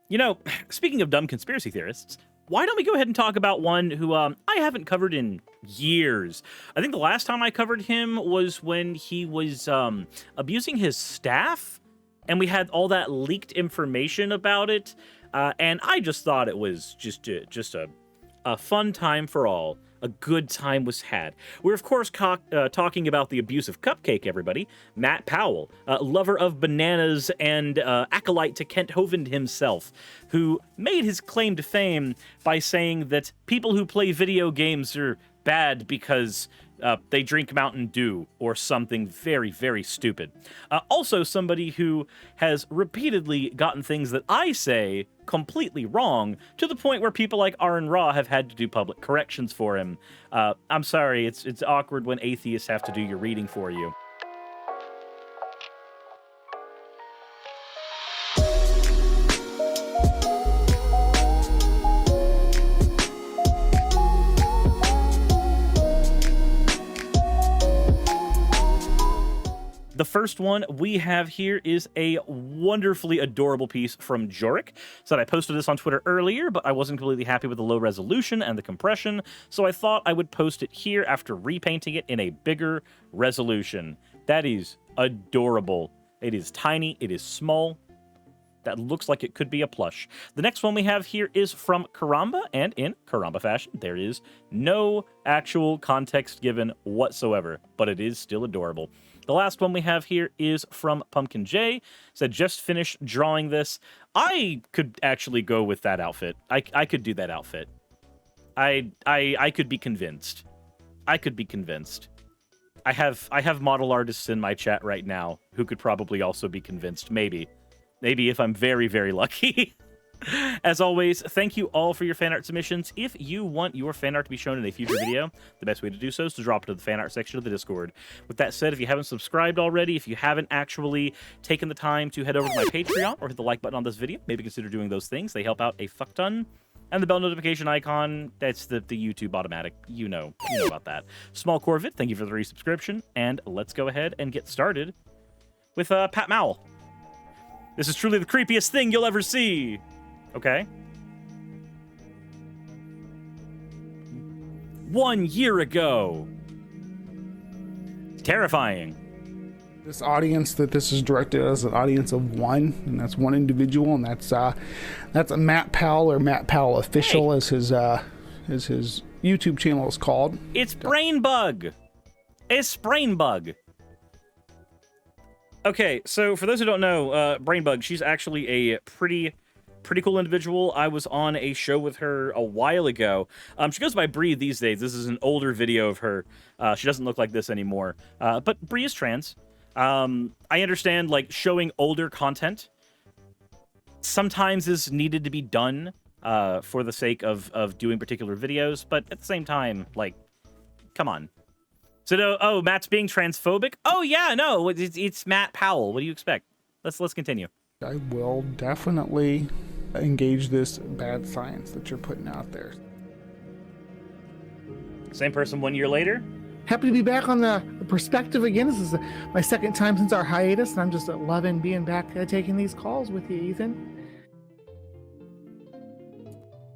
You know, speaking of dumb conspiracy theorists, why don't we go ahead and talk about one who I haven't covered in years. I think the last time I covered him was when he was abusing his staff, and we had all that leaked information about it, and I just thought it was just a fun time for all. A good time was had. We're, of course, talking about the abusive cupcake, everybody. Matt Powell, lover of bananas and acolyte to Kent Hovind himself, who made his claim to fame by saying that people who play video games are bad because they drink Mountain Dew or something very, very stupid. Also, somebody who has repeatedly gotten things that I say completely wrong, to the point where people like Aaron Ra have had to do public corrections for him. I'm sorry, it's awkward when atheists have to do your reading for you. The first one we have here is a wonderfully adorable piece from Jorik. So I posted this on Twitter earlier, but I wasn't completely happy with the low resolution and the compression, so I thought I would post it here after repainting it in a bigger resolution. That is adorable. It is tiny, it is small. That looks like it could be a plush. The next one we have here is from Karamba, and in Karamba fashion, there is no actual context given whatsoever, but it is still adorable. The last one we have here is from Pumpkin J. Said, just finished drawing this. I could actually go with that outfit. I could do that outfit. I could be convinced. I could be convinced. I have model artists in my chat right now who could probably also be convinced. Maybe if I'm very, very lucky. As always, thank you all for your fan art submissions. If you want your fan art to be shown in a future video, the best way to do so is to drop it to the fan art section of the Discord. With that said, if you haven't subscribed already, if you haven't actually taken the time to head over to my Patreon or hit the like button on this video, maybe consider doing those things. They help out a fuck ton. And the bell notification icon, that's the YouTube automatic. You know about that. Small Corvid, thank you for the resubscription. And let's go ahead and get started with Pat Mowell. This is truly the creepiest thing you'll ever see. Okay. 1 year ago. Terrifying. This audience that this is directed as an audience of one, and that's one individual, and that's Matt Powell, or Matt Powell Official, hey, as his YouTube channel is called. It's Brainbug. It's Brainbug. Okay, so for those who don't know, Brainbug, she's actually a pretty cool individual. I was on a show with her a while ago. She goes by Bree these days. This is an older video of her. She doesn't look like this anymore. But Bree is trans. I understand, like, showing older content sometimes is needed to be done for the sake of doing particular videos, but at the same time, like, come on. So, oh, Matt's being transphobic? Oh, yeah, no, it's Matt Powell. What do you expect? Let's continue. I will definitely engage this bad science that you're putting out there. Same person 1 year later? Happy to be back on the perspective again. This is my second time since our hiatus, and I'm just loving being back taking these calls with you, Ethan.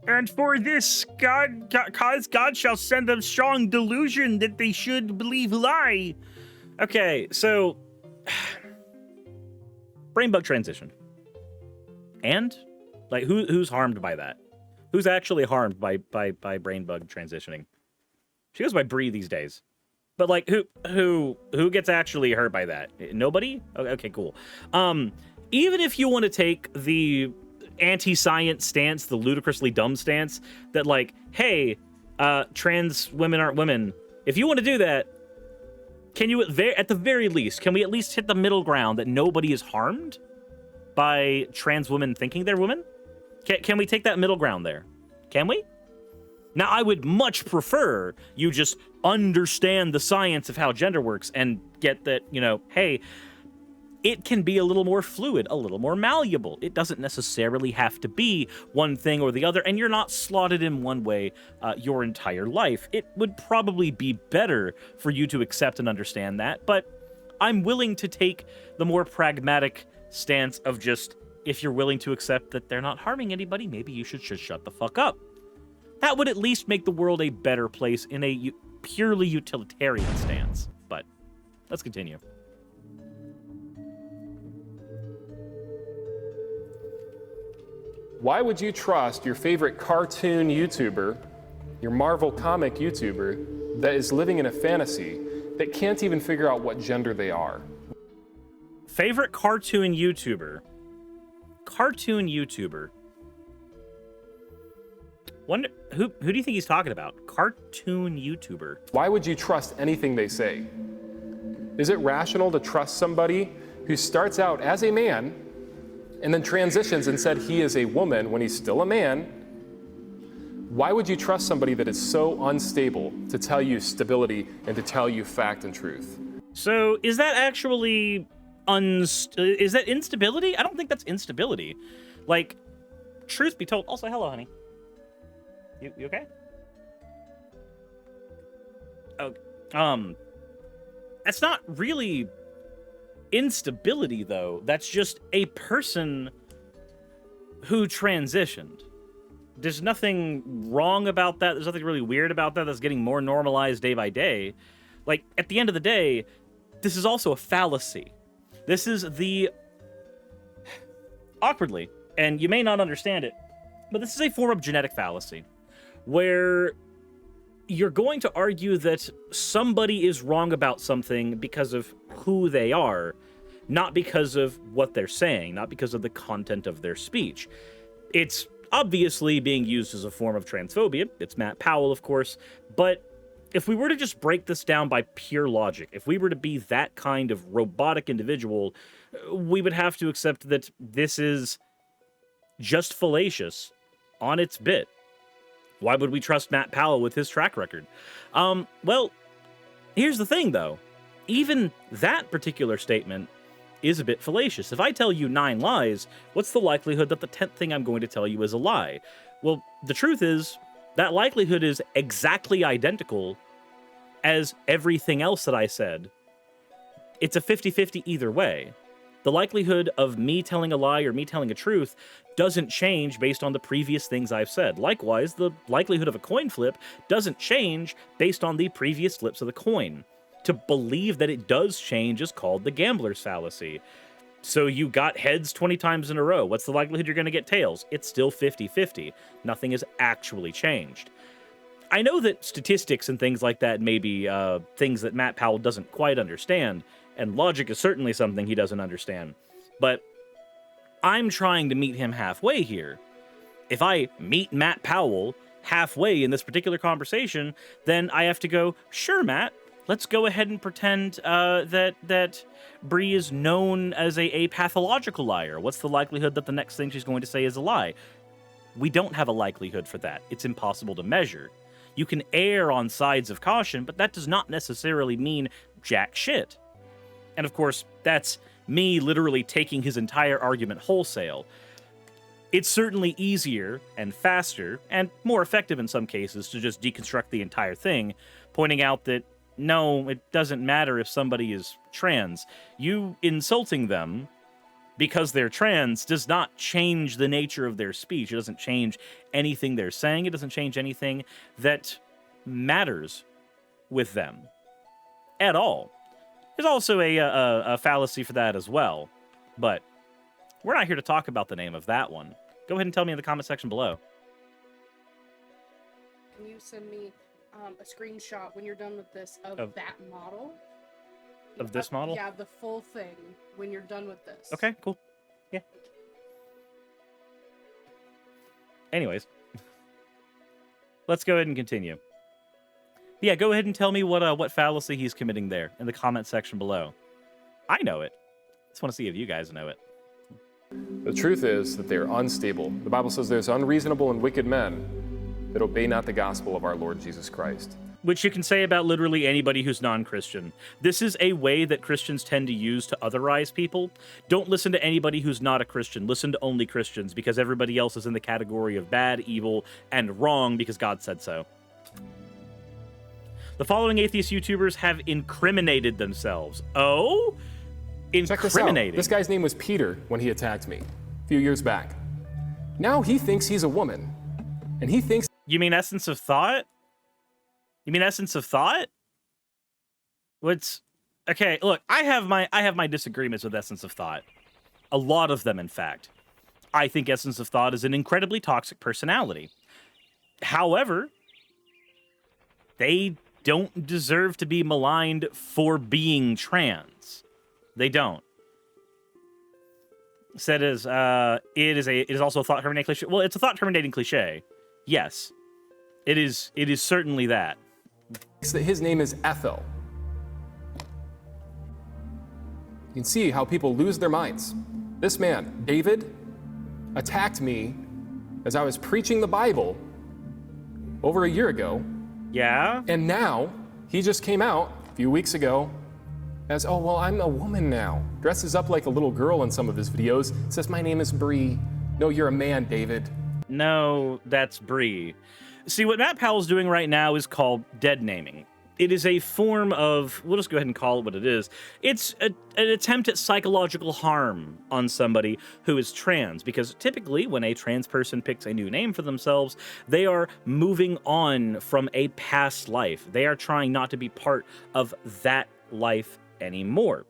And for this, God shall send them strong delusion that they should believe lie. Okay, so Brainbug transition. And like, who's harmed by that? Who's actually harmed by Brainbug transitioning? She goes by Bree these days. But like, who gets actually hurt by that? Nobody? Okay, cool. Even if you want to take the anti-science stance, the ludicrously dumb stance that, like, hey, trans women aren't women. If you want to do that, can you at the very least, can we at least hit the middle ground that nobody is harmed by trans women thinking they're women? Can we take that middle ground there? Can we? Now, I would much prefer you just understand the science of how gender works and get that, you know, hey, it can be a little more fluid, a little more malleable. It doesn't necessarily have to be one thing or the other, and you're not slotted in one way your entire life. It would probably be better for you to accept and understand that, but I'm willing to take the more pragmatic stance of just if you're willing to accept that they're not harming anybody, maybe you should just shut the fuck up. That would at least make the world a better place in a purely utilitarian stance. But let's continue. Why would you trust your favorite cartoon YouTuber, your Marvel comic YouTuber, that is living in a fantasy that can't even figure out what gender they are? Favorite cartoon YouTuber. Cartoon YouTuber. Wonder who do you think he's talking about? Cartoon YouTuber. Why would you trust anything they say? Is it rational to trust somebody who starts out as a man and then transitions and said he is a woman when he's still a man? Why would you trust somebody that is so unstable to tell you stability and to tell you fact and truth? So is that actually is that instability? I don't think that's instability. Like, truth be told. Also, hello, honey. You okay? Oh, that's not really instability, though. That's just a person who transitioned. There's nothing wrong about that. There's nothing really weird about that. That's getting more normalized day by day. Like, at the end of the day, this is also a fallacy. This is the... Awkwardly, and you may not understand it, but this is a form of genetic fallacy, where you're going to argue that somebody is wrong about something because of who they are, not because of what they're saying, not because of the content of their speech. It's obviously being used as a form of transphobia. It's Matt Powell, of course, but if we were to just break this down by pure logic, if we were to be that kind of robotic individual, we would have to accept that this is just fallacious on its bit. Why would we trust Matt Powell with his track record? Well, here's the thing, though. Even that particular statement is a bit fallacious. If I tell you 9 lies, what's the likelihood that the 10th thing I'm going to tell you is a lie? Well, the truth is, that likelihood is exactly identical as everything else that I said. It's a 50-50 either way. The likelihood of me telling a lie or me telling a truth doesn't change based on the previous things I've said. Likewise, the likelihood of a coin flip doesn't change based on the previous flips of the coin. To believe that it does change is called the gambler's fallacy. So you got heads 20 times in a row. What's the likelihood you're going to get tails? It's still 50-50. Nothing has actually changed. I know that statistics and things like that may be things that Matt Powell doesn't quite understand, and logic is certainly something he doesn't understand. But I'm trying to meet him halfway here. If I meet Matt Powell halfway in this particular conversation, then I have to go, sure, Matt, let's go ahead and pretend that Bree is known as a pathological liar. What's the likelihood that the next thing she's going to say is a lie? We don't have a likelihood for that. It's impossible to measure. You can err on sides of caution, but that does not necessarily mean jack shit. And of course, that's me literally taking his entire argument wholesale. It's certainly easier and faster, and more effective in some cases, to just deconstruct the entire thing, pointing out that no, it doesn't matter if somebody is trans. You insulting them because they're trans does not change the nature of their speech. It doesn't change anything they're saying. It doesn't change anything that matters with them at all. There's also a fallacy for that as well, but we're not here to talk about the name of that one. Go ahead and tell me in the comment section below. Can you send me a screenshot when you're done with this of that model? Of this model? Yeah, the full thing when you're done with this. Okay, cool. Yeah. Anyways, let's go ahead and continue. Yeah, go ahead and tell me what fallacy he's committing there in the comment section below. I know it. Just want to see if you guys know it. The truth is that they are unstable. The Bible says there's unreasonable and wicked men that obey not the gospel of our Lord Jesus Christ. Which you can say about literally anybody who's non-Christian. This is a way that Christians tend to use to otherize people. Don't listen to anybody who's not a Christian. Listen to only Christians, because everybody else is in the category of bad, evil, and wrong because God said so. The following atheist YouTubers have incriminated themselves. Oh? Check this out. Incriminating. This guy's name was Peter when he attacked me. few years back. Now he thinks he's a woman, and he thinks... You mean essence of thought? You mean essence of thought? What's... Okay, look, I have my disagreements with essence of thought. A lot of them, in fact. I think essence of thought is an incredibly toxic personality. However, they don't deserve to be maligned for being trans. They don't. Said as it is also a thought terminating cliche. Well, it's a thought terminating cliche. Yes, it is certainly that. That his name is Ethel. You can see how people lose their minds. This man, David, attacked me as I was preaching the Bible over a year ago. Yeah? And now, he just came out a few weeks ago as, oh, well, I'm a woman now. Dresses up like a little girl in some of his videos. Says, my name is Bree. No, you're a man, David. No, that's Bree. See, what Matt Powell's doing right now is called deadnaming. It is a form of, we'll just go ahead and call it what it is. It's an attempt at psychological harm on somebody who is trans, because typically when a trans person picks a new name for themselves, they are moving on from a past life. They are trying not to be part of that life anymore,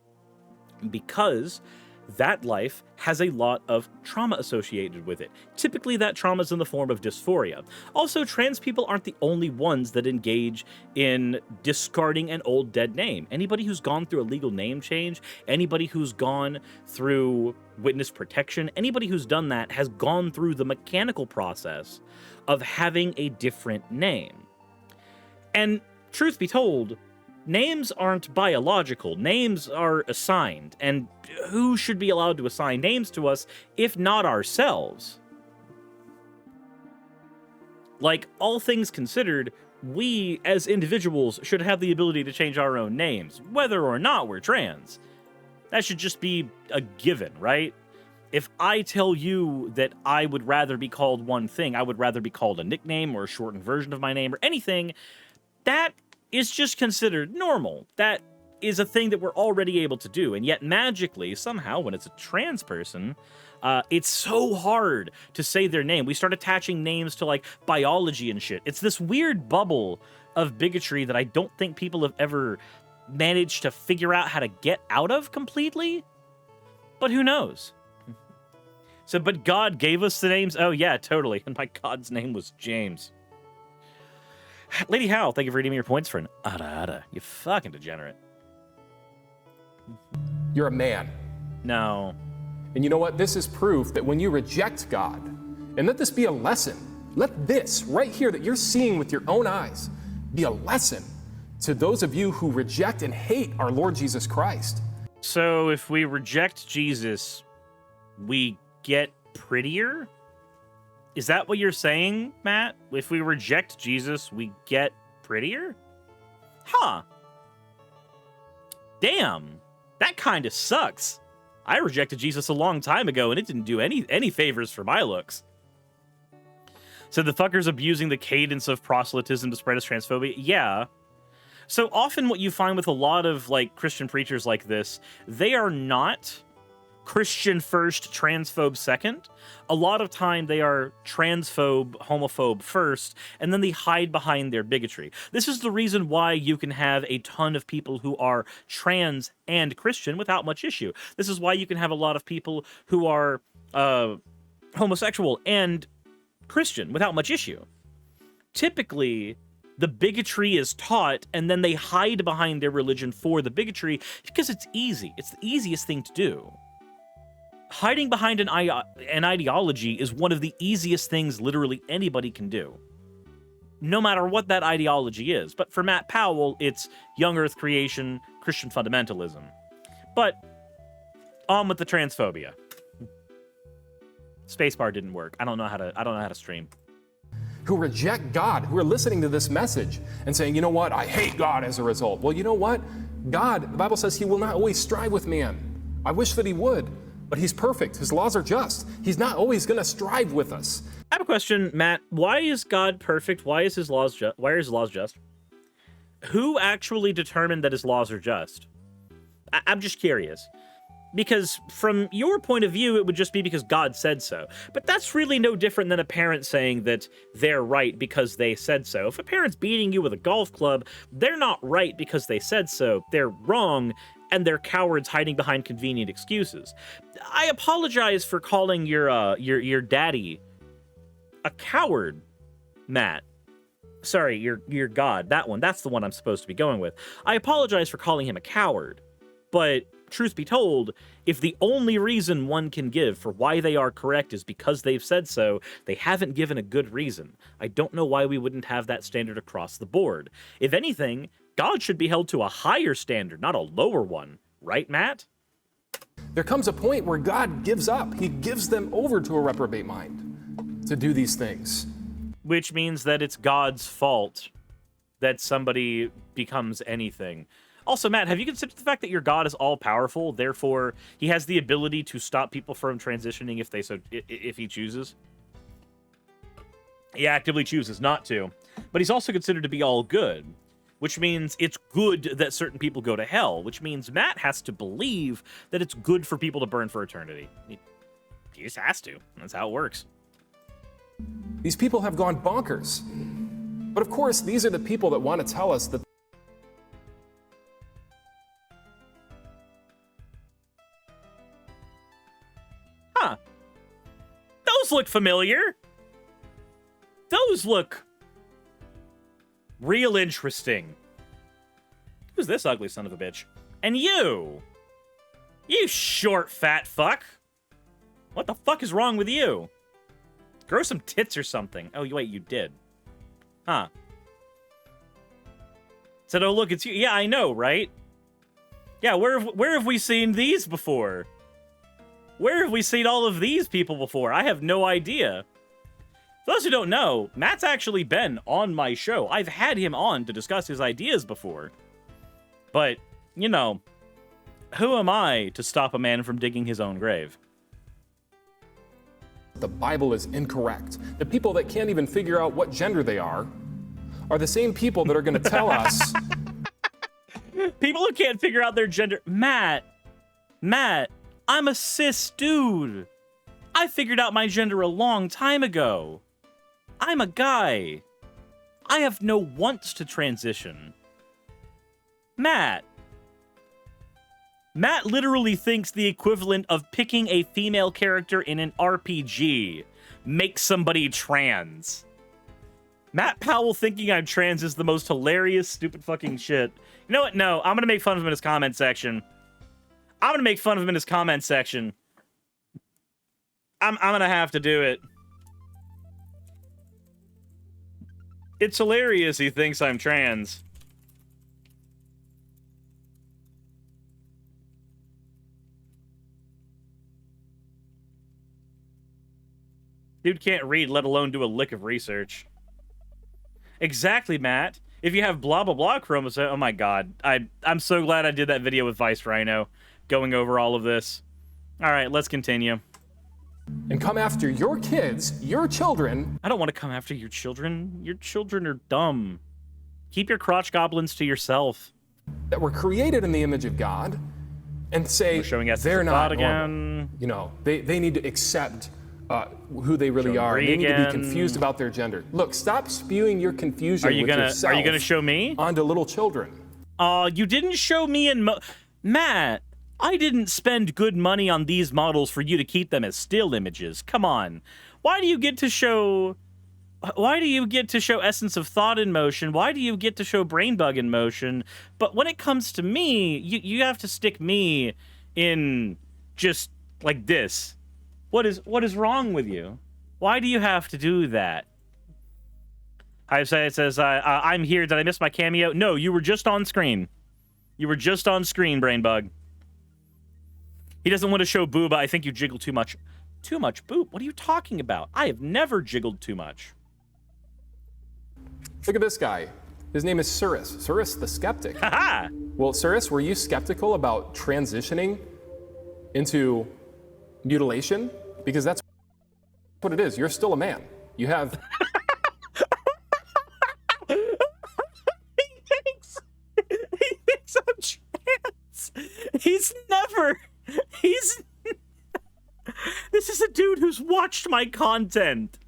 because that life has a lot of trauma associated with it. Typically, that trauma is in the form of dysphoria. Also, trans people aren't the only ones that engage in discarding an old dead name. Anybody who's gone through a legal name change, anybody who's gone through witness protection, anybody who's done that has gone through the mechanical process of having a different name. And truth be told, names aren't biological. Names are assigned, and who should be allowed to assign names to us if not ourselves? Like, all things considered, we as individuals should have the ability to change our own names, whether or not we're trans. That should just be a given, right? If I tell you that I would rather be called one thing, I would rather be called a nickname or a shortened version of my name or anything, that is just considered normal. That is a thing that we're already able to do. And yet magically, somehow, when it's a trans person, it's so hard to say their name. We start attaching names to, like, biology and shit. It's this weird bubble of bigotry that I don't think people have ever managed to figure out how to get out of completely. But who knows? So, but God gave us the names? Oh, yeah, totally. And my God's name was James. Lady Howe, thank you for redeeming your points for an ada. You fucking degenerate. You're a man. No. And you know what? This is proof that when you reject God, and let this be a lesson, let this right here that you're seeing with your own eyes be a lesson to those of you who reject and hate our Lord Jesus Christ. So if we reject Jesus, we get prettier? Is that what you're saying, Matt? If we reject Jesus, we get prettier? Huh. Damn. That kind of sucks. I rejected Jesus a long time ago, and it didn't do any favors for my looks. So the fucker's abusing the cadence of proselytism to spread his transphobia? Yeah. So often what you find with a lot of, like, Christian preachers like this, they are not Christian first, transphobe second. A lot of time they are transphobe, homophobe first, and then they hide behind their bigotry. This is the reason why you can have a ton of people who are trans and Christian without much issue. This is why you can have a lot of people who are homosexual and Christian without much issue. Typically, the bigotry is taught, and then they hide behind their religion for the bigotry because it's easy. It's the easiest thing to do. Hiding behind an ideology is one of the easiest things literally anybody can do, no matter what that ideology is. But for Matt Powell, it's young earth creation, Christian fundamentalism. But on with the transphobia. Spacebar didn't work. I don't know how to stream. Who reject God, who are listening to this message and saying, you know what, I hate God as a result. Well, you know what? God, the Bible says he will not always strive with man. I wish that he would. But he's perfect. His laws are just. He's not always going to strive with us. I have a question, Matt. Why is God perfect? Why is his laws just? Why are his laws just? Who actually determined that his laws are just? I'm just curious. Because from your point of view, it would just be because God said so. But that's really no different than a parent saying that they're right because they said so. If a parent's beating you with a golf club, they're not right because they said so. They're wrong, and they're cowards hiding behind convenient excuses. I apologize for calling your daddy a coward, Matt. Sorry, your God. That's the one I'm supposed to be going with. I apologize for calling him a coward, but truth be told, if the only reason one can give for why they are correct is because they've said so, they haven't given a good reason. I don't know why we wouldn't have that standard across the board. If anything, God should be held to a higher standard, not a lower one. Right, Matt? There comes a point where God gives up. He gives them over to a reprobate mind to do these things. Which means that it's God's fault that somebody becomes anything. Also, Matt, have you considered the fact that your God is all-powerful, therefore he has the ability to stop people from transitioning if he chooses? He actively chooses not to. But he's also considered to be all good, which means it's good that certain people go to hell, which means Matt has to believe that it's good for people to burn for eternity. He just has to. That's how it works. These people have gone bonkers. But of course, these are the people that want to tell us that Huh. Those look familiar. Those look real interesting. Who's this ugly son of a bitch? And you! You short fat fuck! What the fuck is wrong with you? Grow some tits or something. Oh, wait, you did. Huh. Said, oh, look, it's you. Yeah, I know, right? Yeah, where have we seen these before? Where have we seen all of these people before? I have no idea. For those who don't know, Matt's actually been on my show. I've had him on to discuss his ideas before. But, you know, who am I to stop a man from digging his own grave? the Bible is incorrect. The people that can't even figure out what gender they are the same people that are going to tell us. People who can't figure out their gender. Matt, I'm a cis dude. I figured out my gender a long time ago. I'm a guy. I have no wants to transition. Matt literally thinks the equivalent of picking a female character in an RPG makes somebody trans. Matt Powell thinking I'm trans is the most hilarious, stupid fucking shit. You know what? No, I'm gonna make fun of him in his comment section. I'm gonna have to do it. It's hilarious he thinks I'm trans. Dude can't read, let alone do a lick of research. Exactly, Matt. If you have blah, blah, blah chromosome... Oh my god. I'm so glad I did that video with Vice Rhino, going over all of this. Alright, let's continue. And come after your kids, your children. I don't want to come after your children. Your children are dumb. Keep your crotch goblins to yourself. That were created in the image of God, and say We're showing us they're not again. Normal. You know, they need to accept who they really are. Bree They need to be again. confused about their gender. Look, stop spewing your confusion yourself Are you gonna show me? onto little children. You didn't show me in Matt, I didn't spend good money on these models for you to keep them as still images. Come on. Why do you get to show Essence of Thought in motion? Why do you get to show Brain Bug in motion? But when it comes to me, you have to stick me in just like this. What is wrong with you? Why do you have to do that? It says, I'm here. Did I miss my cameo? No, you were just on screen. You were just on screen, Brainbug. He doesn't want to show booba. I think you jiggle too much. Too much boob? What are you talking about? I have never jiggled too much. Look at this guy. His name is Suris. Suris the skeptic. Haha! Well, Suris, were you skeptical about transitioning into mutilation? Because that's what it is. You're still a man. You have... He thinks I'm trans. He's watched my content.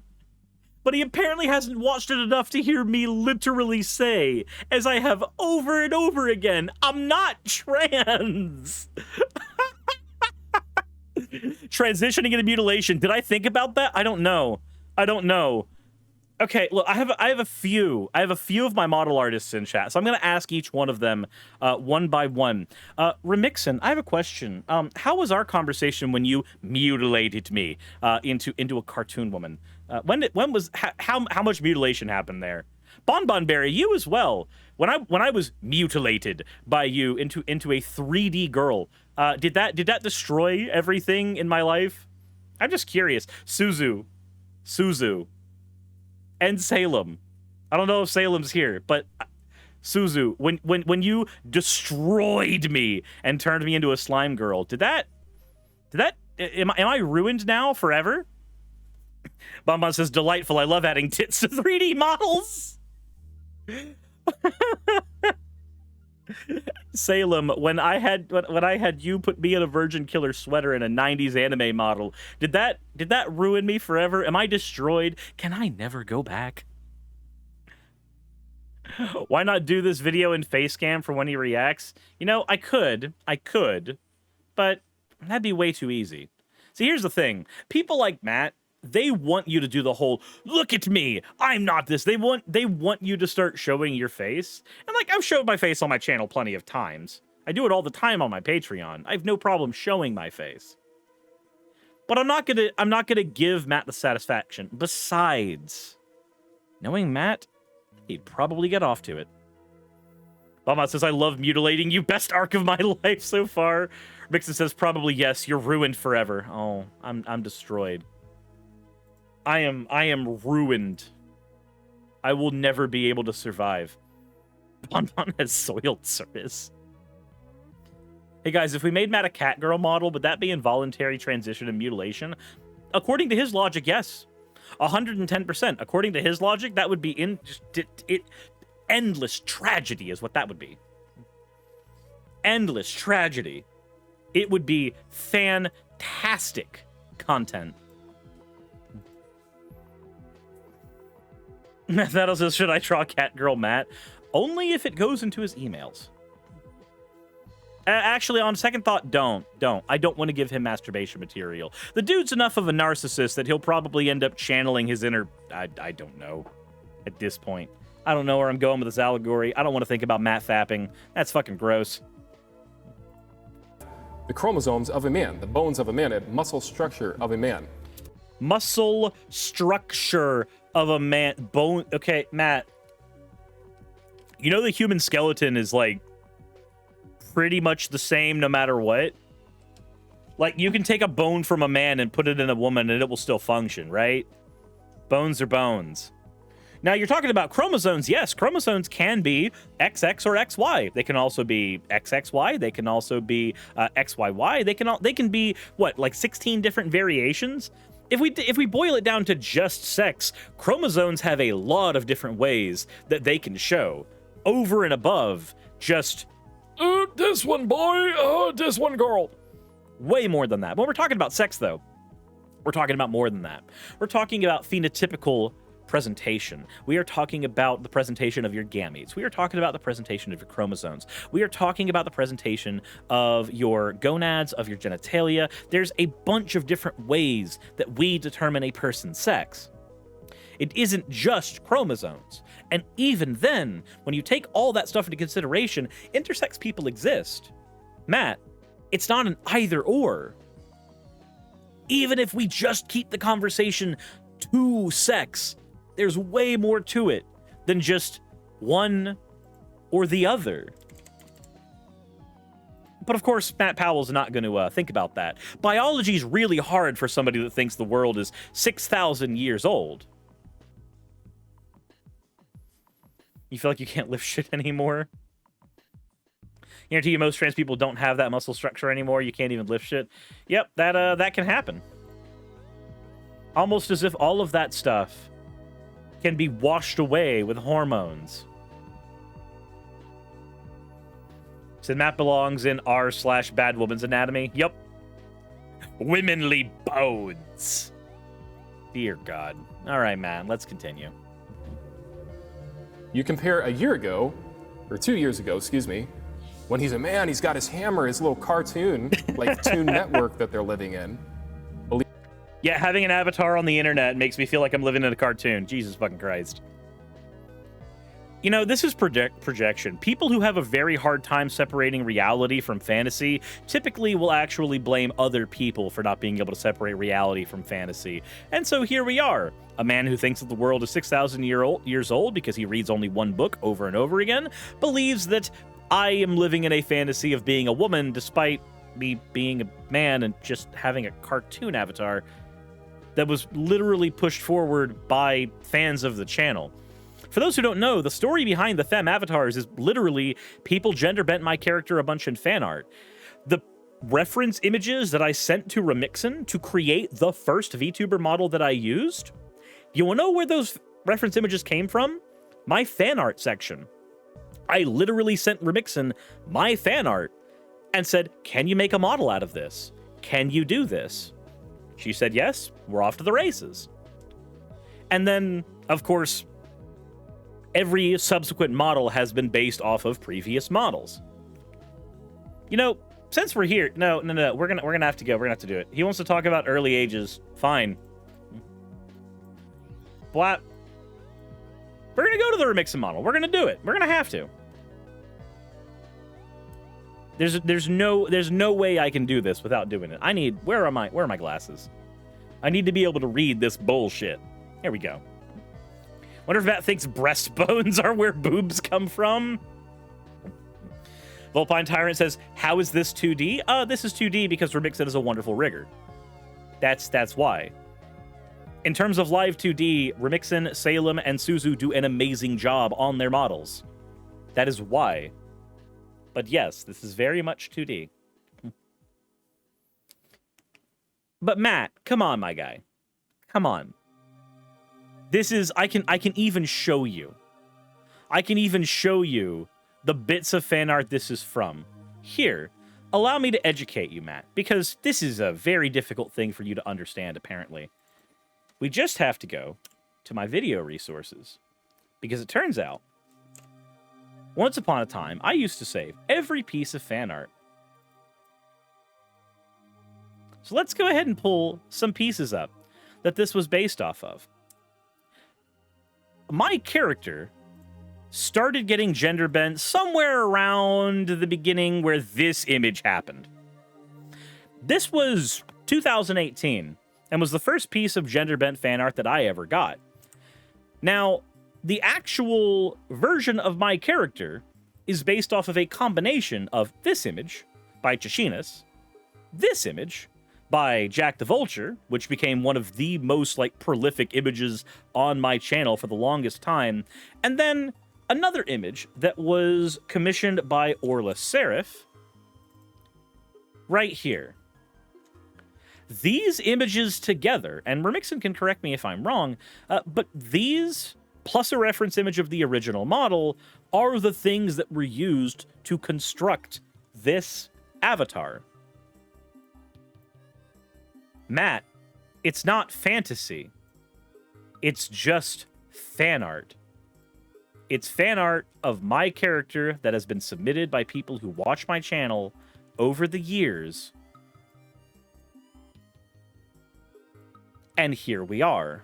But he apparently hasn't watched it enough to hear me literally say, as I have over and over again, I'm not trans. Transitioning into mutilation. Did I think about that? I don't know. Okay, look, I have a few of my model artists in chat, so I'm gonna ask each one of them one by one. Remixon, I have a question. How was our conversation when you mutilated me into a cartoon woman? How much mutilation happened there? Bonbonberry, you as well. When I was mutilated by you into a 3D girl, did that destroy everything in my life? I'm just curious. Suzu, and Salem. I don't know if Salem's here, but Suzu, when you destroyed me and turned me into a slime girl, am I ruined now forever? Bonbon says, delightful. I love adding tits to 3D models. Salem, when I had you put me in a Virgin Killer sweater in a 90s anime model, did that ruin me forever? Am I destroyed? Can I never go back? Why not do this video in face cam for when he reacts? You know, I could, but that'd be way too easy. See, here's the thing. People like Matt, they want you to do the whole, look at me, I'm not this. They want you to start showing your face. And like, I've showed my face on my channel plenty of times. I do it all the time on my Patreon. I have no problem showing my face. But I'm not gonna give Matt the satisfaction. Besides, knowing Matt, he'd probably get off to it. Bama says, I love mutilating you. Best arc of my life so far. Mixon says, probably yes, you're ruined forever. Oh, I'm destroyed. I am ruined. I will never be able to survive. Bonbon has soiled Suris. Hey guys, if we made Matt a cat girl model, would that be involuntary transition and mutilation? According to his logic, yes. 110%. According to his logic, that would be endless tragedy is what that would be. Endless tragedy. It would be fantastic content. That also says, should I draw cat girl Matt? Only if it goes into his emails. Actually, on second thought, don't. I don't want to give him masturbation material. The dude's enough of a narcissist that he'll probably end up channeling his inner... I don't know. At this point. I don't know where I'm going with this allegory. I don't want to think about Matt fapping. That's fucking gross. The chromosomes of a man, the bones of a man, and muscle structure of a man. Muscle structure of a man. Bone. Okay, Matt. You know the human skeleton is like pretty much the same no matter what? Like, you can take a bone from a man and put it in a woman and it will still function, right? Bones are bones. Now, you're talking about chromosomes. Yes, chromosomes can be XX or XY. They can also be XXY. They can also be XYY. They can be, what, like 16 different variations? If we boil it down to just sex, chromosomes have a lot of different ways that they can show, over and above just, this one boy, this one girl. Way more than that. When we're talking about sex, though, we're talking about more than that. We're talking about phenotypical presentation. We are talking about the presentation of your gametes. We are talking about the presentation of your chromosomes. We are talking about the presentation of your gonads, of your genitalia. There's a bunch of different ways that we determine a person's sex. It isn't just chromosomes. And even then, when you take all that stuff into consideration, intersex people exist. Matt, it's not an either or. Even if we just keep the conversation to sex, there's way more to it than just one or the other. But of course, Matt Powell's not going to think about that. Biology's really hard for somebody that thinks the world is 6,000 years old. You feel like you can't lift shit anymore? Guarantee you most trans people don't have that muscle structure anymore. You can't even lift shit. Yep, that can happen. Almost as if all of that stuff can be washed away with hormones. So Matt belongs in r/Bad Woman's Anatomy. Yep. Womanly bones. Dear God. All right, Matt, let's continue. You compare a year ago, or 2 years ago, excuse me, when he's a man, he's got his hammer, his little cartoon, like Toon Network that they're living in. Yeah, having an avatar on the internet makes me feel like I'm living in a cartoon. Jesus fucking Christ. You know, this is projection. People who have a very hard time separating reality from fantasy typically will actually blame other people for not being able to separate reality from fantasy. And so here we are. A man who thinks that the world is 6,000 years old because he reads only one book over and over again believes that I am living in a fantasy of being a woman despite me being a man and just having a cartoon avatar that was literally pushed forward by fans of the channel. For those who don't know, the story behind the femme avatars is literally people gender bent my character a bunch in fan art. The reference images that I sent to Remixon to create the first VTuber model that I used, you want to know where those reference images came from? My fan art section. I literally sent Remixon my fan art and said, can you make a model out of this? Can you do this? She said, yes, we're off to the races. And then, of course, every subsequent model has been based off of previous models. You know, since we're here, no, we're gonna have to go. We're gonna have to do it. He wants to talk about early ages. Fine. What? We're gonna go to the Remixon model. We're gonna do it. We're gonna have to. There's no way I can do this without doing it. I need, where are my glasses? I need to be able to read this bullshit. Here we go. Wonder if Matt thinks breastbones are where boobs come from? Volpine Tyrant says, how is this 2D? This is 2D because Remixon is a wonderful rigger. That's why. In terms of live 2D, Remixon, Salem, and Suzu do an amazing job on their models. That is why. But yes, this is very much 2D. But Matt, come on, my guy. Come on. This is, I can even show you. I can even show you the bits of fan art this is from. Here, allow me to educate you, Matt, because this is a very difficult thing for you to understand, apparently. We just have to go to my video resources, because it turns out, once upon a time, I used to save every piece of fan art. So let's go ahead and pull some pieces up that this was based off of. My character started getting gender bent somewhere around the beginning where this image happened. This was 2018 and was the first piece of gender bent fan art that I ever got. Now, the actual version of my character is based off of a combination of this image by Chashinas, this image by Jack the Vulture, which became one of the most prolific images on my channel for the longest time, and then another image that was commissioned by Orla Serif right here. These images together, and Remixon can correct me if I'm wrong, but these plus a reference image of the original model are the things that were used to construct this avatar. Matt, it's not fantasy. It's just fan art. It's fan art of my character that has been submitted by people who watch my channel over the years. And here we are.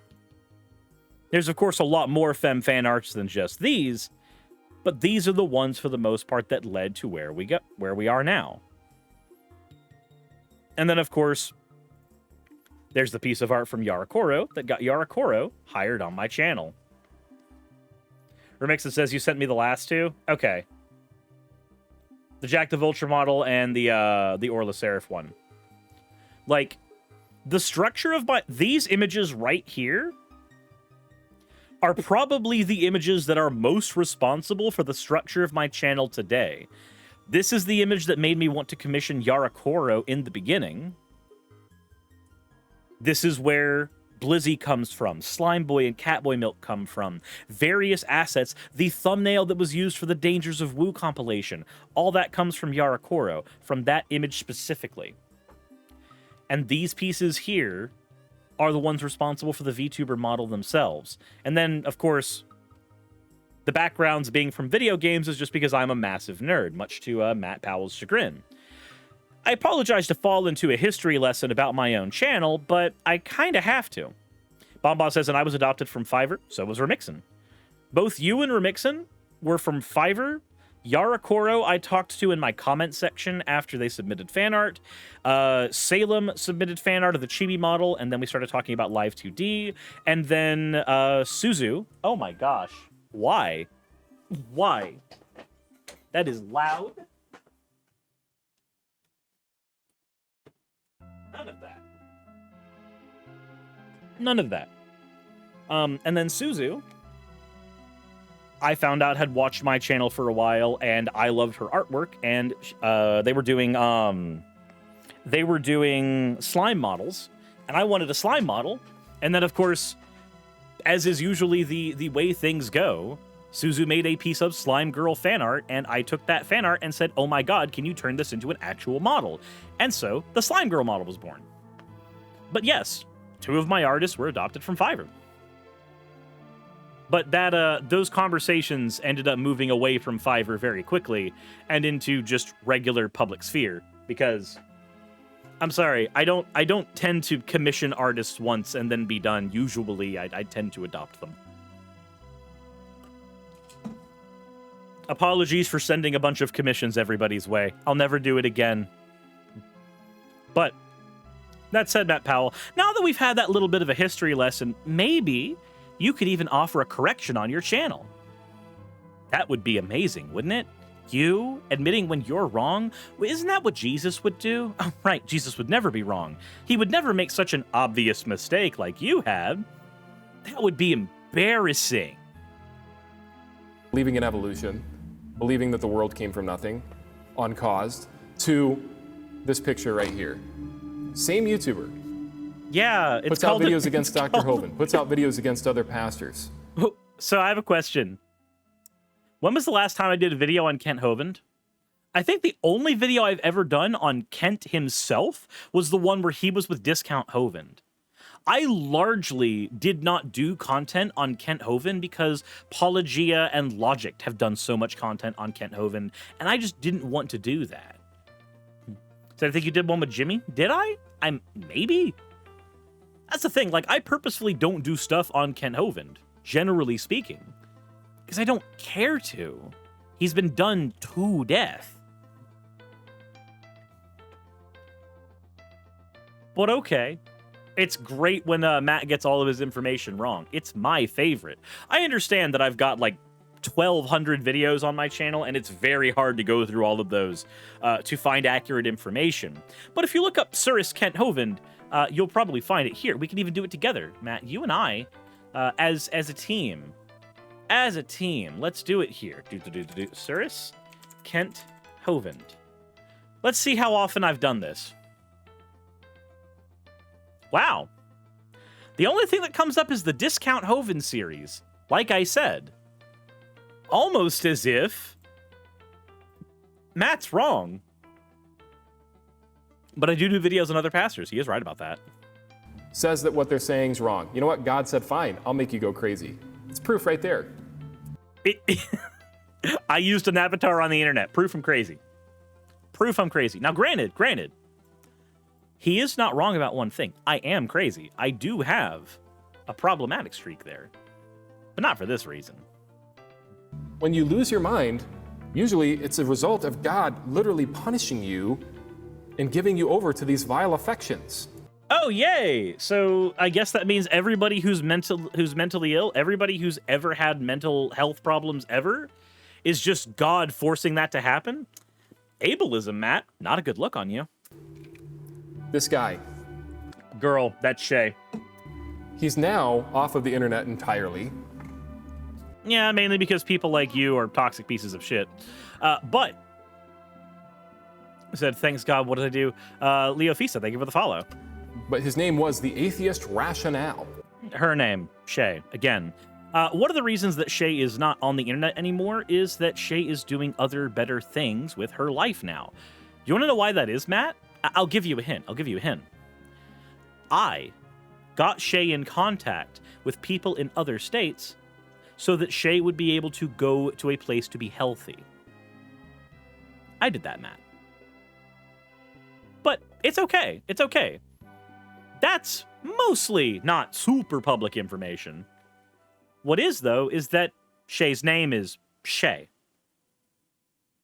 There's, of course, a lot more femme fan arts than just these, but these are the ones, for the most part, that led to where we are now. And then, of course, there's the piece of art from Yarakoro that got Yarakoro hired on my channel. Remixon says, you sent me the last two? Okay. The Jack the Vulture model and the Orla Serif one. The structure of these images right here are probably the images that are most responsible for the structure of my channel today. This is the image that made me want to commission Yarakoro in the beginning. This is where Blizzy comes from, Slime Boy and Catboy Milk come from, various assets, the thumbnail that was used for the Dangers of Wu compilation, all that comes from Yarakoro, from that image specifically. And these pieces here are the ones responsible for the VTuber model themselves. And then, of course, the backgrounds being from video games is just because I'm a massive nerd, much to Matt Powell's chagrin. I apologize to fall into a history lesson about my own channel, but I kind of have to. Bomba says, and I was adopted from Fiverr, so was Remixon. Both you and Remixon were from Fiverr. Yara Koro I talked to in my comment section after they submitted fan art. Salem submitted fan art of the Chibi model, and then we started talking about Live 2D. And then Suzu. Oh my gosh. Why? Why? That is loud. None of that. None of that. And then Suzu, I found out had watched my channel for a while, and I loved her artwork, and they were doing slime models, and I wanted a slime model. And then, of course, as is usually the way things go, Suzu made a piece of Slime Girl fan art, and I took that fan art and said, oh my god, can you turn this into an actual model? And so, the Slime Girl model was born. But yes, 2 of my artists were adopted from Fiverr. But that those conversations ended up moving away from Fiverr very quickly and into just regular public sphere, because I'm sorry, I don't tend to commission artists once and then be done. Usually, I tend to adopt them. Apologies for sending a bunch of commissions everybody's way. I'll never do it again. But that said, Matt Powell, now that we've had that little bit of a history lesson, maybe you could even offer a correction on your channel. That would be amazing, wouldn't it? You admitting when you're wrong? Isn't that what Jesus would do? Oh, right, Jesus would never be wrong. He would never make such an obvious mistake like you had. That would be embarrassing. Believing in evolution, believing that the world came from nothing, uncaused, to this picture right here. Same YouTuber. Yeah, it's puts called out videos against Dr. Hovind, puts out videos against other pastors. So I have a question. When was the last time I did a video on Kent Hovind? I think the only video I've ever done on Kent himself was the one where he was with Discount Hovind. I largely did not do content on Kent Hovind because Paulogia and Logic have done so much content on Kent Hovind, and I just didn't want to do that. So I think you did one with Jimmy? Did I? Maybe? That's the thing, like, I purposefully don't do stuff on Kent Hovind, generally speaking, because I don't care to. He's been done to death. But okay. It's great when Matt gets all of his information wrong. It's my favorite. I understand that I've got, like, 1,200 videos on my channel, and it's very hard to go through all of those to find accurate information. But if you look up Suris Kent Hovind, you'll probably find it here. We can even do it together, Matt. You and I, as a team. As a team. Let's do it here. Suris Kent Hovind. Let's see how often I've done this. Wow. The only thing that comes up is the Discount Hovind series. Like I said. Almost as if Matt's wrong. But I do videos on other pastors. He is right about that. Says that what they're saying is wrong. You know what? God said, fine, I'll make you go crazy. It's proof right there. I used an avatar on the internet. Proof I'm crazy. Proof I'm crazy. Now, granted, he is not wrong about one thing. I am crazy. I do have a problematic streak there. But not for this reason. When you lose your mind, usually it's a result of God literally punishing you and giving you over to these vile affections. Oh, yay! So I guess that means everybody who's mentally ill, everybody who's ever had mental health problems ever, is just God forcing that to happen? Ableism, Matt. Not a good look on you. This guy. Girl, that's Shay. He's now off of the internet entirely. Yeah, mainly because people like you are toxic pieces of shit. But I said, thanks God, what did I do? Leo Fisa, thank you for the follow. But his name was the Atheist Rationale. Her name, Shay. Again, one of the reasons that Shay is not on the internet anymore is that Shay is doing other better things with her life now. Do you want to know why that is, Matt? I'll give you a hint. I got Shay in contact with people in other states so that Shay would be able to go to a place to be healthy. I did that, Matt. But it's okay. It's okay. That's mostly not super public information. What is, though, is that Shay's name is Shay.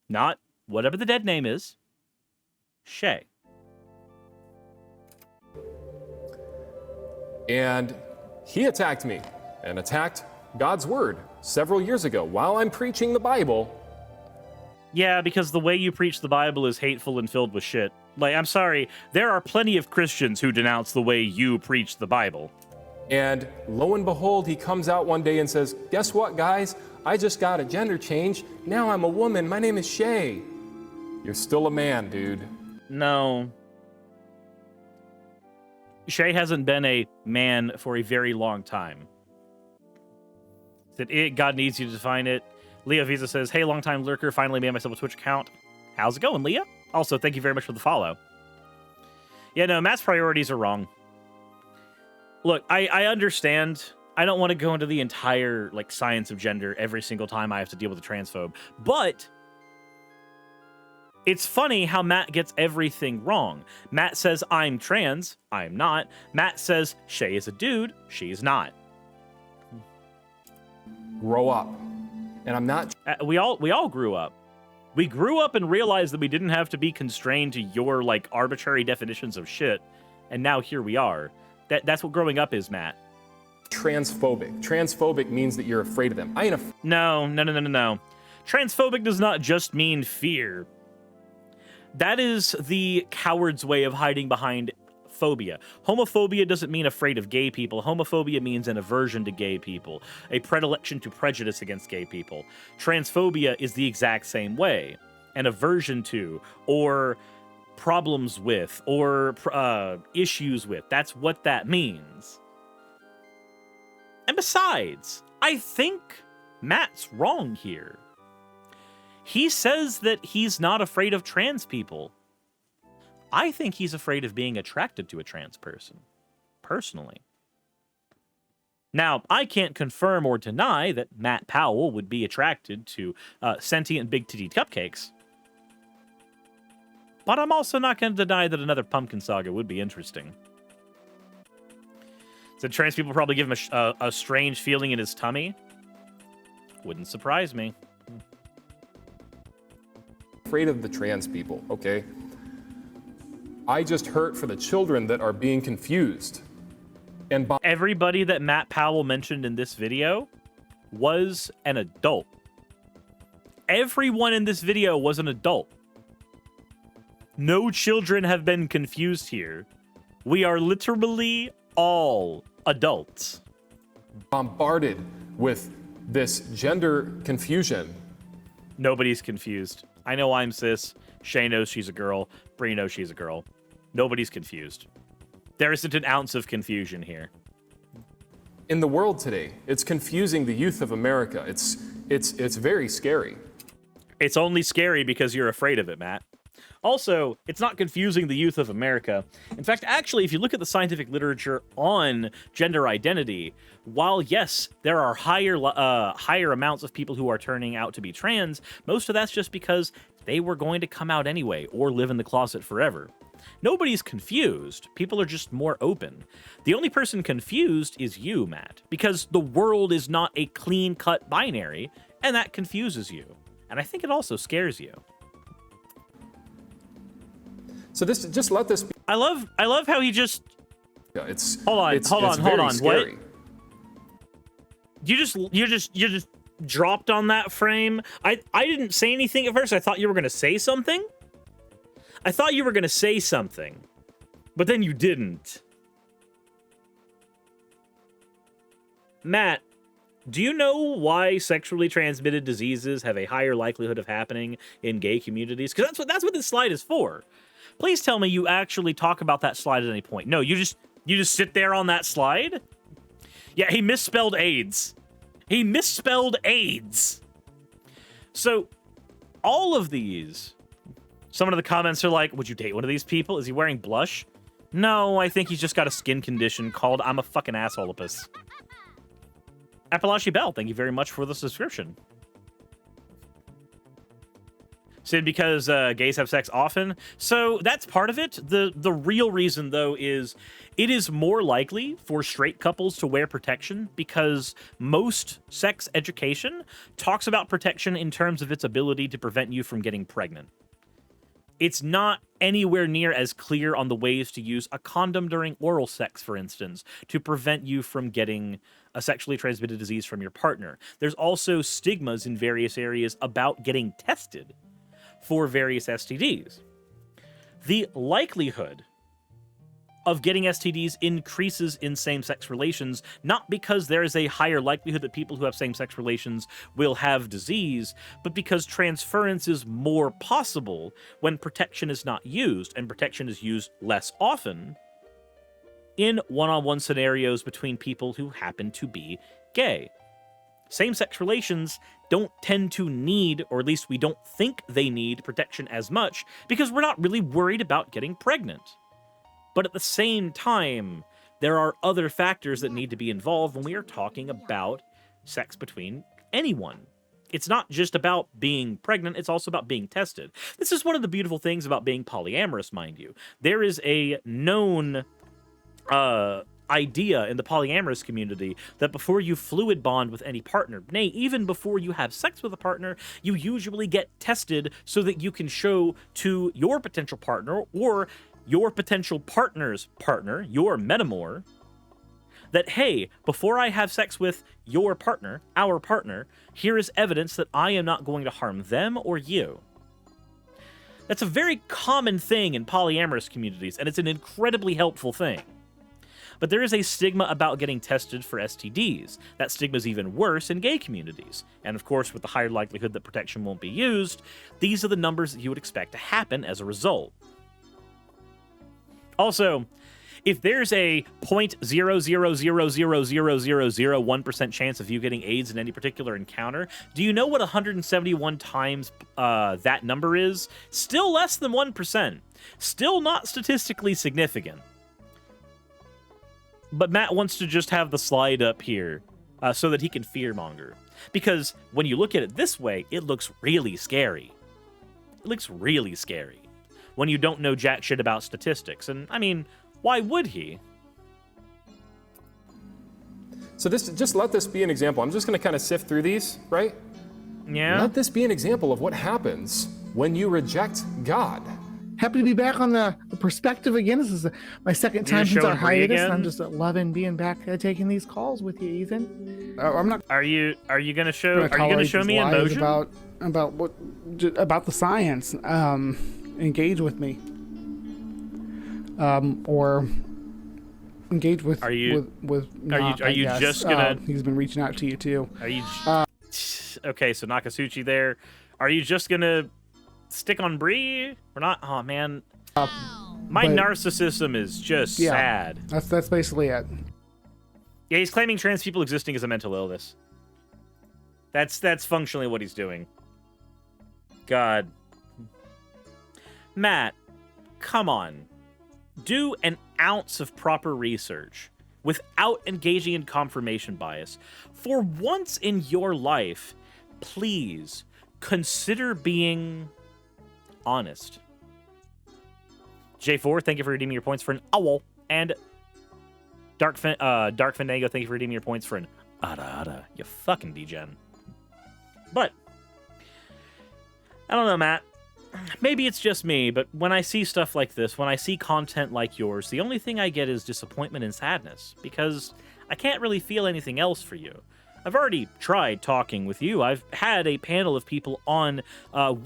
Not whatever the dead name is. Shay. And he attacked me and attacked God's word several years ago while I'm preaching the Bible. Yeah, because the way you preach the Bible is hateful and filled with shit. Like, I'm sorry, there are plenty of Christians who denounce the way you preach the Bible. And lo and behold, he comes out one day and says, guess what, guys? I just got a gender change. Now I'm a woman. My name is Shay. You're still a man, dude. No. Shay hasn't been a man for a very long time. God needs you to define it. Leah Visa says, hey, long-time lurker, finally made myself a Twitch account. How's it going, Leah? Also, thank you very much for the follow. Yeah, no, Matt's priorities are wrong. Look, I understand. I don't want to go into the entire, like, science of gender every single time I have to deal with a transphobe. But it's funny how Matt gets everything wrong. Matt says, I'm trans. I'm not. Matt says, Shay is a dude. She's not. Grow up. And I'm not... We all grew up. We grew up and realized that we didn't have to be constrained to your, like, arbitrary definitions of shit. And now here we are. That's what growing up is, Matt. Transphobic. Transphobic means that you're afraid of them. I ain't No. Transphobic does not just mean fear. That is the coward's way of hiding behind phobia. Homophobia doesn't mean afraid of gay people. Homophobia means an aversion to gay people, a predilection to prejudice against gay people. Transphobia is the exact same way. An aversion to, or problems with, or issues with. That's what that means. And besides, I think Matt's wrong here. He says that he's not afraid of trans people. I think he's afraid of being attracted to a trans person, personally. Now, I can't confirm or deny that Matt Powell would be attracted to sentient big-titty cupcakes. But I'm also not going to deny that another Pumpkin Saga would be interesting. So trans people probably give him a strange feeling in his tummy. Wouldn't surprise me. afraid of the trans people, okay? I just hurt for the children that are being confused. And by Everybody that Matt Powell mentioned in this video was an adult. Everyone in this video was an adult. No children have been confused here. We are literally all adults. bombarded with this gender confusion. Nobody's confused. I know I'm cis. Shay knows she's a girl. Bree knows she's a girl. Nobody's confused. There isn't an ounce of confusion here. In the world today, it's confusing the youth of America. It's very scary. It's only scary because you're afraid of it, Matt. Also, it's not confusing the youth of America. In fact, actually, if you look at the scientific literature on gender identity, while yes, there are higher amounts of people who are turning out to be trans, most of that's just because they were going to come out anyway or live in the closet forever. Nobody's confused. People are just more open. The only person confused is you, Matt, because the world is not a clean-cut binary, and that confuses you. And I think it also scares you. So this, just let this be. I love how he just. Yeah, it's hold on. very scary. What? You just dropped on that frame. I didn't say anything at first. I thought you were gonna say something. But then you didn't. Matt, do you know why sexually transmitted diseases have a higher likelihood of happening in gay communities? Because that's what this slide is for. Please tell me you actually talk about that slide at any point. No, you just sit there on that slide? Yeah, he misspelled AIDS. So, all of these, some of the comments are like, would you date one of these people? Is he wearing blush? No, I think he's just got a skin condition called I'm a fucking assholeopus. Appalachian Bell, thank you very much for the subscription. Sid, because gays have sex often. So that's part of it. The real reason, though, is it is more likely for straight couples to wear protection because most sex education talks about protection in terms of its ability to prevent you from getting pregnant. It's not anywhere near as clear on the ways to use a condom during oral sex, for instance, to prevent you from getting a sexually transmitted disease from your partner. There's also stigmas in various areas about getting tested for various STDs. The likelihood of getting STDs increases in same-sex relations, not because there is a higher likelihood that people who have same-sex relations will have disease, but because transference is more possible when protection is not used, and protection is used less often in one-on-one scenarios between people who happen to be gay. Same-sex relations don't tend to need, or at least we don't think they need, protection as much because we're not really worried about getting pregnant. But at the same time, there are other factors that need to be involved when we are talking about sex between anyone. It's not just about being pregnant, it's also about being tested. This is one of the beautiful things about being polyamorous, mind you. There is a known idea in the polyamorous community that before you fluid bond with any partner, nay, even before you have sex with a partner, you usually get tested so that you can show to your potential partner or your potential partner's partner, your metamor, that, hey, before I have sex with your partner, our partner, here is evidence that I am not going to harm them or you. That's a very common thing in polyamorous communities, and it's an incredibly helpful thing. But there is a stigma about getting tested for STDs. That stigma is even worse in gay communities. And of course, with the higher likelihood that protection won't be used, these are the numbers that you would expect to happen as a result. Also, if there's a 0.0000001% chance of you getting AIDS in any particular encounter, do you know what 171 times that number is? Still less than 1%. Still not statistically significant. But Matt wants to just have the slide up here so that he can fearmonger. Because when you look at it this way, it looks really scary. It looks really scary when you don't know jack shit about statistics. And, I mean, why would he? So just let this be an example. I'm just going to kind of sift through these, right? Yeah? Let this be an example of what happens when you reject God. Happy to be back on the perspective again. This is my second time since our hiatus, and I'm just loving being back taking these calls with you, Ethan. I'm not. Are you gonna show? Are you gonna show me emotion about the science? Engage with me, or engage with. Are you? Not, are you just gonna? He's been reaching out to you too. Are you? Okay, so Nakasuchi there. Are you just gonna stick on Bree? We're not. Oh man, my narcissism is just sad. That's basically it. Yeah, he's claiming trans people existing as a mental illness. That's functionally what he's doing. God. Matt, come on. Do an ounce of proper research without engaging in confirmation bias. For once in your life, please consider being honest. J4, thank you for redeeming your points for an owl. And Dark Fandango, thank you for redeeming your points for an ada. You fucking degen. But, I don't know, Matt. Maybe it's just me, but when I see stuff like this, when I see content like yours, the only thing I get is disappointment and sadness, because I can't really feel anything else for you. I've already tried talking with you. I've had a panel of people on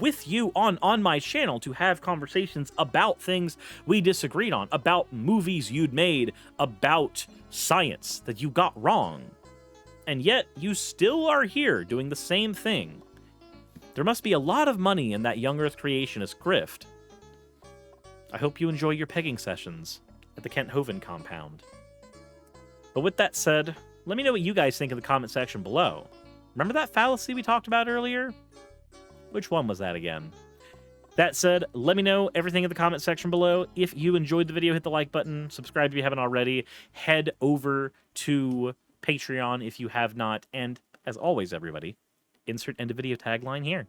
with you on my channel to have conversations about things we disagreed on, about movies you'd made, about science that you got wrong. And yet, you still are here doing the same thing. There must be a lot of money in that young Earth creationist grift. I hope you enjoy your pegging sessions at the Kent Hovind compound. But with that said, let me know what you guys think in the comment section below. Remember that fallacy we talked about earlier? Which one was that again? That said, let me know everything in the comment section below. If you enjoyed the video, hit the like button, subscribe if you haven't already, head over to Patreon if you have not, and as always, everybody, insert end of video tagline here.